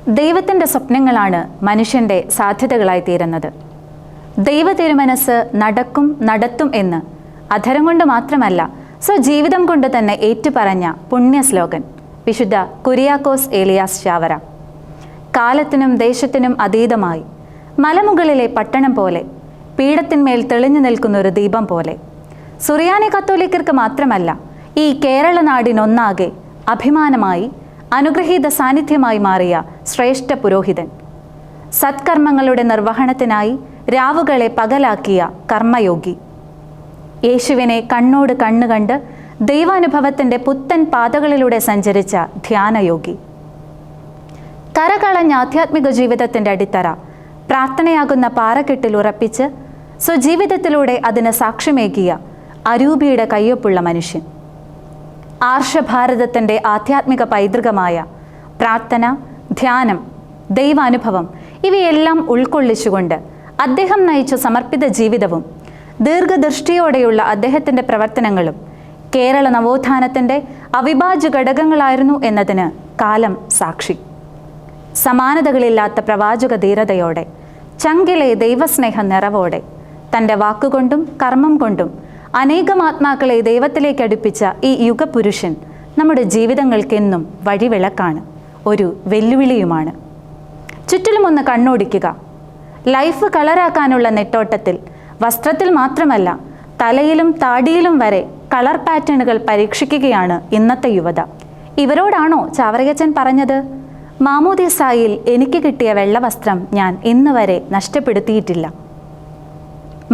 ദൈവത്തിൻ്റെ സ്വപ്നങ്ങളാണ് മനുഷ്യൻ്റെ സാധ്യതകളായി തീരുന്നത്. ദൈവ തിരുമനസ് നടക്കും നടത്തും എന്ന് അധരം കൊണ്ട് മാത്രമല്ല സ്വജീവിതം കൊണ്ട് തന്നെ ഏറ്റുപറഞ്ഞ പുണ്യശ്ലോകൻ വിശുദ്ധ കുര്യാക്കോസ് ഏലിയാസ് ചാവറ. കാലത്തിനും ദേശത്തിനും അതീതമായി മലമുകളിലെ പട്ടണം പോലെ, പീഠത്തിന്മേൽ തെളിഞ്ഞു നിൽക്കുന്ന ഒരു ദീപം പോലെ, സുറിയാനി കത്തോലിക്കർക്ക് മാത്രമല്ല ഈ കേരള നാടിനൊന്നാകെ അഭിമാനമായി അനുഗ്രഹീത സാന്നിധ്യമായി മാറിയ ശ്രേഷ്ഠ പുരോഹിതൻ, സത്കർമ്മങ്ങളുടെ നിർവഹണത്തിനായി രാവുകളെ പകലാക്കിയ കർമ്മയോഗി, യേശുവിനെ കണ്ണോട് കണ്ണുകണ്ട് ദൈവാനുഭവത്തിൻ്റെ പുത്തൻ പാതകളിലൂടെ സഞ്ചരിച്ച ധ്യാനയോഗി, കരകളഞ്ഞ ആധ്യാത്മിക ജീവിതത്തിൻ്റെ അടിത്തറ പ്രാർത്ഥനയാകുന്ന പാറക്കെട്ടിൽ ഉറപ്പിച്ച് സ്വജീവിതത്തിലൂടെ അതിന് സാക്ഷ്യമേകിയ അരൂപിയുടെ കയ്യൊപ്പുള്ള മനുഷ്യൻ, ആർഷഭാരതത്തിൻ്റെ ആധ്യാത്മിക പൈതൃകമായ പ്രാർത്ഥന, ധ്യാനം, ദൈവാനുഭവം ഇവയെല്ലാം ഉൾക്കൊള്ളിച്ചുകൊണ്ട് അദ്ദേഹം നയിച്ച സമർപ്പിത ജീവിതവും ദീർഘദൃഷ്ടിയോടെയുള്ള അദ്ദേഹത്തിൻ്റെ പ്രവർത്തനങ്ങളും കേരള നവോത്ഥാനത്തിൻ്റെ അവിഭാജ്യ ഘടകങ്ങളായിരുന്നു എന്നതിന് കാലം സാക്ഷി. സമാനതകളില്ലാത്ത പ്രവാചക ധീരതയോടെ, ചങ്കിലെ ദൈവസ്നേഹ നിറവോടെ, തൻ്റെ വാക്കുകൊണ്ടും കർമ്മം കൊണ്ടും അനേകം ആത്മാക്കളെ ദൈവത്തിലേക്ക് അടുപ്പിച്ച ഈ യുഗപുരുഷൻ നമ്മുടെ ജീവിതങ്ങൾക്കെന്നും വഴിവിളക്കാണ്, ഒരു വെല്ലുവിളിയുമാണ്. ചുറ്റിലുമൊന്ന് കണ്ണോടിക്കുക. ലൈഫ് കളറാക്കാനുള്ള നെട്ടോട്ടത്തിൽ വസ്ത്രത്തിൽ മാത്രമല്ല തലയിലും താടിയിലും വരെ കളർ പാറ്റേണുകൾ പരീക്ഷിക്കുകയാണ് ഇന്നത്തെ യുവത. ഇവരോടാണോ ചാവറയച്ചൻ പറഞ്ഞത്, മാമോദീസായിൽ എനിക്ക് കിട്ടിയ വെള്ളവസ്ത്രം ഞാൻ ഇന്ന് വരെ നഷ്ടപ്പെടുത്തിയിട്ടില്ല?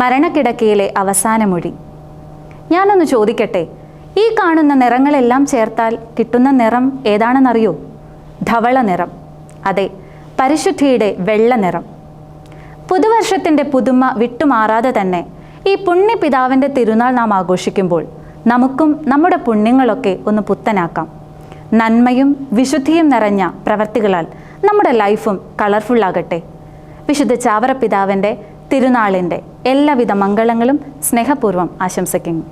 മരണക്കിടക്കയിലെ അവസാന മൊഴി. ഞാനൊന്ന് ചോദിക്കട്ടെ, ഈ കാണുന്ന നിറങ്ങളെല്ലാം ചേർത്താൽ കിട്ടുന്ന നിറം ഏതാണെന്നറിയോ? ധവള നിറം. അതെ, പരിശുദ്ധിയുടെ വെള്ള നിറം. പുതുവർഷത്തിൻ്റെ പുതുമ വിട്ടുമാറാതെ തന്നെ ഈ പുണ്യപിതാവിൻ്റെ തിരുനാൾ നാം ആഘോഷിക്കുമ്പോൾ നമുക്കും നമ്മുടെ പുണ്യങ്ങളൊക്കെ ഒന്ന് പുത്തനാക്കാം. നന്മയും വിശുദ്ധിയും നിറഞ്ഞ പ്രവർത്തികളാൽ നമ്മുടെ ലൈഫും കളർഫുള്ളാകട്ടെ. വിശുദ്ധ ചാവറ പിതാവിൻ്റെ തിരുനാളിൻ്റെ എല്ലാവിധ മംഗളങ്ങളും സ്നേഹപൂർവ്വം ആശംസിക്കുന്നു.